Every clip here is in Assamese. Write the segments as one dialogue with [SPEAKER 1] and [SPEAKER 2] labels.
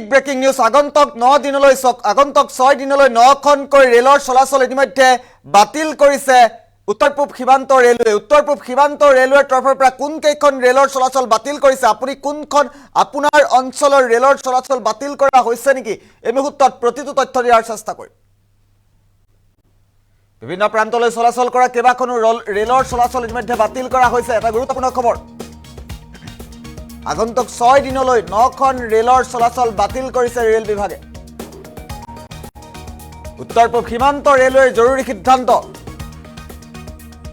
[SPEAKER 1] বিগ ব্ৰেকিং নিউজ আগন্তুক 9 দিনলৈ আগন্তুক 6 দিনলৈ 9খনকৈ ৰেলৰ চলাচল ইতিমধ্যে বাতিল কৰিছে উত্তৰ পূব সীমান্ত ৰেলৱে তৰফৰ পৰা কোন কেইখন ৰেলৰ চলাচল বাতিল কৰিছে আপুনি কোনখন আপোনাৰ অঞ্চলৰ ৰেলৰ চলাচল বাতিল কৰা হৈছে নেকি এই মুহূৰ্তত প্ৰতিটো তথ্য দিয়াৰ চেষ্টা কৰিম বিভিন্ন প্ৰান্তলৈ চলাচল কৰা কেইবাখনো ৰেলৰ চলাচল ইতিমধ্যে বাতিল কৰা হৈছে এটা গুৰুত্বপূৰ্ণ খবৰ আগন্তুক 6 দিনলৈ 9খন ৰেলৰ চলাচল বাতিল কৰিছে ৰেল বিভাগে উত্তৰ পূব সীমান্ত ৰেলৱেৰ জৰুৰী সিদ্ধান্ত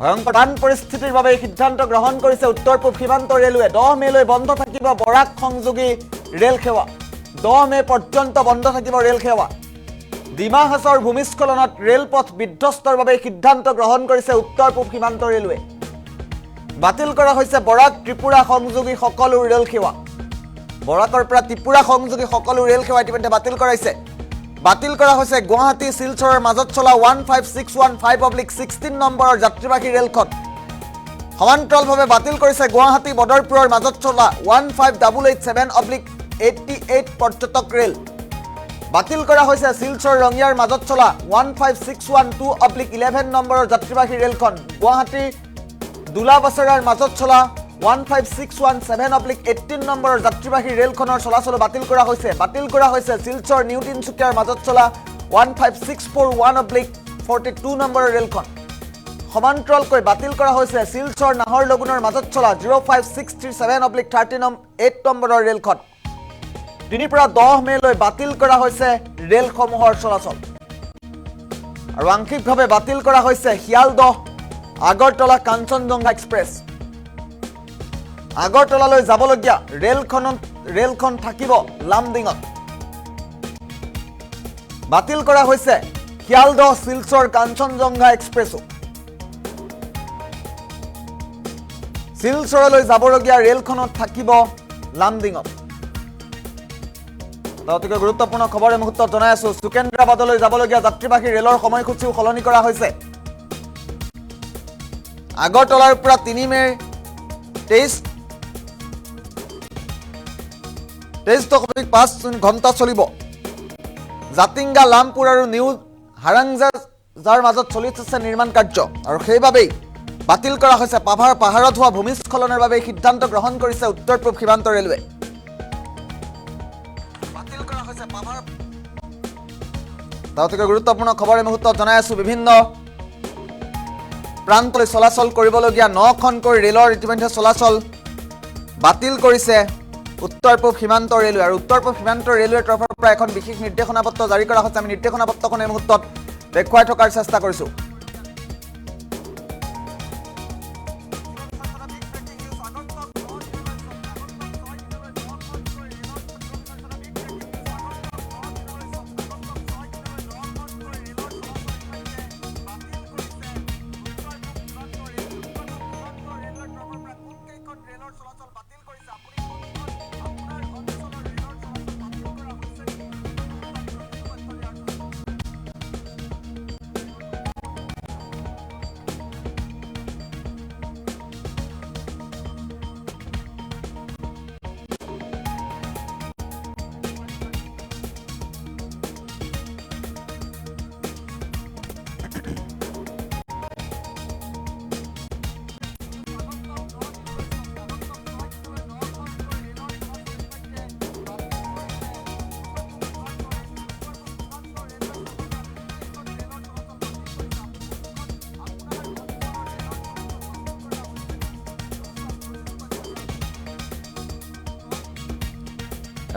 [SPEAKER 1] ভয়ংকৰ পৰিস্থিতিৰ বাবে সিদ্ধান্ত গ্ৰহণ কৰিছে উত্তৰ পূব সীমান্ত ৰেলৱে 10 মেলৈ বন্ধ থাকিব বৰাক সংযোগী ৰেল সেৱা 10 মে পৰ্যন্ত বন্ধ থাকিব ৰেল সেৱা ডিমা হাছৰ ভূমিস্খলনত ৰেলপথ বিধ্বস্তৰ বাবে সিদ্ধান্ত গ্ৰহণ কৰিছে উত্তৰ পূব সীমান্ত ৰেলৱে বাতিল কৰা হৈছে বৰাক ত্ৰিপুৰা সংযোগী সকলো ৰেল সেৱা বৰাকৰ পৰা ত্ৰিপুৰা সংযোগী সকলো ৰেল সেৱা ইতিমধ্যে বাতিল কৰা হৈছে গুৱাহাটী শিলচৰৰ মাজত চলা 15615/16 নম্বৰৰ যাত্ৰীবাহী ৰেলখন সমান্তৰালভাৱে বাতিল কৰিছে গুৱাহাটী বদৰপুৰৰ মাজত চলা 15887/88 পৰ্যটক ৰেল বাতিল কৰা হৈছে শিলচৰ ৰঙিয়াৰ মাজত চলা 15612/11 নম্বৰৰ যাত্ৰীবাহী ৰেলখন গুৱাহাটী দুলাবাছাৰাৰ মাজত চলা 15617/18 নম্বৰৰ যাত্ৰীবাহী ৰেলখনৰ চলাচল বাতিল কৰা হৈছে শিলচৰ নিউ তিনচুকীয়াৰ মাজত চলা 15641/42 নম্বৰৰ ৰেলখন সমান্তৰালকৈ বাতিল কৰা হৈছে শিলচৰ নাহৰলগুনৰ মাজত চলা 05637/38 নম্বৰৰ ৰেলখন 3 পৰা 10 মেলৈ বাতিল কৰা হৈছে ৰেলসমূহৰ চলাচল আৰু আংশিকভাৱে বাতিল কৰা হৈছে শিয়ালদহ আগৰতলা কাঞ্চনজংঘা এক্সপ্ৰেছ আগৰতলালৈ যাবলগীয়া ৰেলখন থাকিব লামডিঙত বাতিল কৰা হৈছে শিয়ালদহ শিলচৰ কাঞ্চনজংঘা এক্সপ্ৰেছো শিলচৰলৈ যাবলগীয়া ৰেলখনত থাকিব লামডিঙত অতিকৈ গুৰুত্বপূৰ্ণ খবৰ এই মুহূৰ্তত জনাই আছো সুকেন্দ্ৰাবাদলৈ যাবলগীয়া যাত্ৰীবাহী ৰেলৰ সময়সূচীও সলনি কৰা হৈছে আগৰতলাৰ পৰা 3 মে 23:05 ঘণ্টা চলিব জাতিংগা লামপুৰ আৰু নিউ হাৰাংজাৰ মাজত চলি আছে নিৰ্মাণ কাৰ্য আৰু সেইবাবেই বাতিল কৰা হৈছে পাহাৰত হোৱা ভূমিস্খলনৰ বাবে সিদ্ধান্ত গ্ৰহণ কৰিছে উত্তৰ পূব সীমান্ত ৰেলৱে বাতিল কৰা হৈছে অতিকৈ গুৰুত্বপূৰ্ণ খবৰ এই মুহূৰ্তত জনাই আছো বিভিন্ন প্ৰান্তলৈ চলাচল কৰিবলগীয়া 9খনকৈ ৰেলৰ ইতিমধ্যে চলাচল বাতিল কৰিছে উত্তৰ পূব সীমান্ত ৰেলৱে আৰু উত্তৰ পূব সীমান্ত ৰেলৱেৰ তৰফৰ পৰা এখন বিশেষ নিৰ্দেশনাপত্ৰ জাৰি কৰা হৈছে আমি নিৰ্দেশনাপত্ৰখন এই মুহূৰ্তত দেখুৱাই থকাৰ চেষ্টা কৰিছো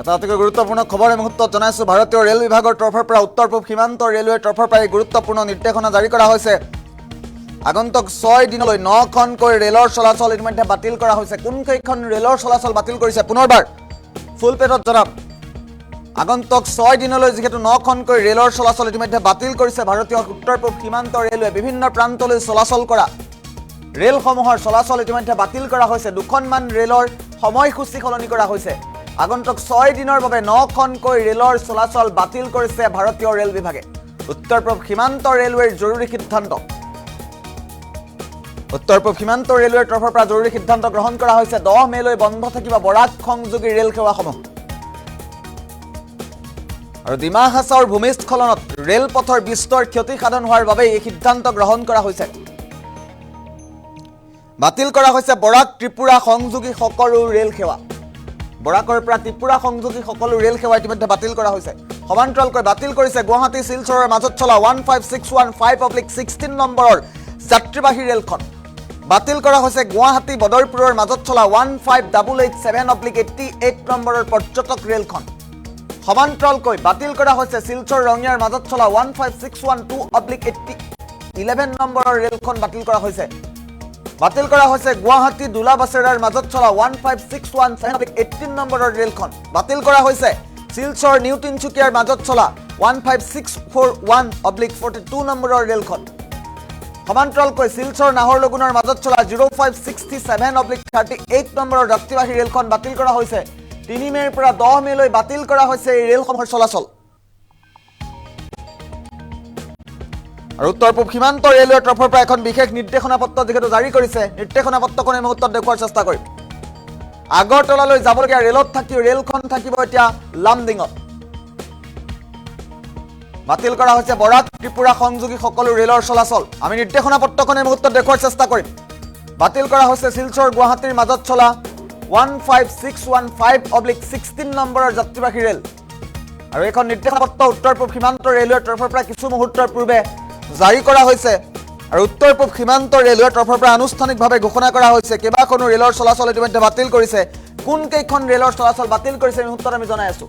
[SPEAKER 1] এটা অতিকৈ গুৰুত্বপূৰ্ণ খবৰ এই মুহূৰ্তত জনাইছো ভাৰতীয় ৰেল বিভাগৰ তৰফৰ পৰা উত্তৰ পূব সীমান্ত ৰেলৱেৰ তৰফৰ পৰা গুৰুত্বপূৰ্ণ নিৰ্দেশনা জাৰি কৰা হৈছে আগন্তুক 6 দিনলৈ 9খনকৈ ৰেলৰ চলাচল ইতিমধ্যে বাতিল কৰা হৈছে কোন কেইখন ৰেলৰ চলাচল বাতিল কৰিছে পুনৰবাৰ ফুল পেজত জনাম আগন্তুক 6 দিনলৈ যেহেতু 9খনকৈ ৰেলৰ চলাচল ইতিমধ্যে বাতিল কৰিছে ভাৰতীয় উত্তৰ পূব সীমান্ত ৰেলৱে বিভিন্ন প্ৰান্তলৈ চলাচল কৰা ৰেলসমূহৰ চলাচল ইতিমধ্যে বাতিল কৰা হৈছে দুখনমান ৰেলৰ সময়সূচী সলনি কৰা হৈছে আগন্তুক 6 দিনৰ বাবে 9খনকৈ ৰেলৰ চলাচল বাতিল কৰিছে ভাৰতীয় ৰেল বিভাগে উত্তৰ পূব সীমান্ত ৰেলৱেৰ জৰুৰী সিদ্ধান্ত উত্তৰ পূব সীমান্ত ৰেলৱেৰ তৰফৰ পৰা জৰুৰী সিদ্ধান্ত গ্ৰহণ কৰা হৈছে 10 মেলৈ বন্ধ থাকিব বৰাক সংযোগী ৰেল সেৱাসমূহ আৰু ডিমা হাছাওৰ ভূমিস্খলনত ৰেলপথৰ বিস্তৰ ক্ষতি সাধন হোৱাৰ বাবে এই সিদ্ধান্ত গ্ৰহণ কৰা হৈছে বাতিল কৰা হৈছে বৰাক ত্ৰিপুৰা সংযোগী সকলো ৰেল সেৱা বৰাকৰ পৰা ত্ৰিপুৰা সংযোগী সকলো ৰেল সেৱা ইতিমধ্যে বাতিল কৰা হৈছে সমান্তৰালকৈ বাতিল কৰিছে গুৱাহাটী শিলচৰৰ মাজত চলা 15615/16 নম্বৰৰ যাত্ৰীবাহী ৰেলখন বাতিল কৰা হৈছে গুৱাহাটী বদৰপুৰৰ মাজত চলা 15887/88 নম্বৰৰ পৰ্যটক ৰেলখন সমান্তৰালকৈ বাতিল কৰা হৈছে শিলচৰ ৰঙিয়াৰ মাজত চলা 15612/11 নম্বৰৰ ৰেলখন বাতিল কৰা হৈছে বাতিল কৰা হৈছে গুৱাহাটী দুলাবাছেৰাৰ মাজত চলা 15617/18 নম্বৰৰ ৰেলখন বাতিল কৰা হৈছে শিলচৰ নিউ তিনচুকীয়াৰ মাজত চলা 15641/42 নম্বৰৰ ৰেলখন সমান্তৰালকৈ শিলচৰ নাহৰলগুনৰ মাজত চলা 0567/38 নম্বৰৰ যাত্ৰীবাহী ৰেলখন বাতিল কৰা হৈছে 3 মেৰ পৰা 10 মেলৈ বাতিল কৰা হৈছে এই ৰেলসমূহৰ চলাচল আৰু উত্তৰ পূব সীমান্ত ৰেলৱেৰ তৰফৰ পৰা এখন বিশেষ নিৰ্দেশনা পত্ৰ যেহেতু জাৰি কৰিছে নিৰ্দেশনা পত্ৰখন এই মুহূৰ্তত দেখুৱাৰ চেষ্টা কৰিম আগৰতলালৈ যাবলগীয়া ৰেলত থাকি ৰেলখন থাকিব এতিয়া লামডিঙত বাতিল কৰা হৈছে বৰাক ত্ৰিপুৰা সংযোগী সকলো ৰেলৰ চলাচল আমি নিৰ্দেশনা পত্ৰখন এই মুহূৰ্তত দেখুৱাৰ চেষ্টা কৰিম বাতিল কৰা হৈছে শিলচৰ গুৱাহাটীৰ মাজত চলা 15615/16 নম্বৰৰ যাত্ৰীবাহী ৰেল আৰু এখন নিৰ্দেশনা পত্ৰ উত্তৰ পূব সীমান্ত ৰেলৱেৰ তৰফৰ পৰা কিছু মুহূৰ্তৰ পূৰ্বে জাৰি কৰা হৈছে আৰু উত্তৰ পূব সীমান্ত ৰেলৱেৰ তৰফৰ পৰা আনুষ্ঠানিকভাৱে ঘোষণা কৰা হৈছে কেইবাখনো ৰেলৰ চলাচল ইতিমধ্যে বাতিল কৰিছে কোন কেইখন ৰেলৰ চলাচল বাতিল কৰিছে এই মুহূৰ্তত আমি জনাই আছো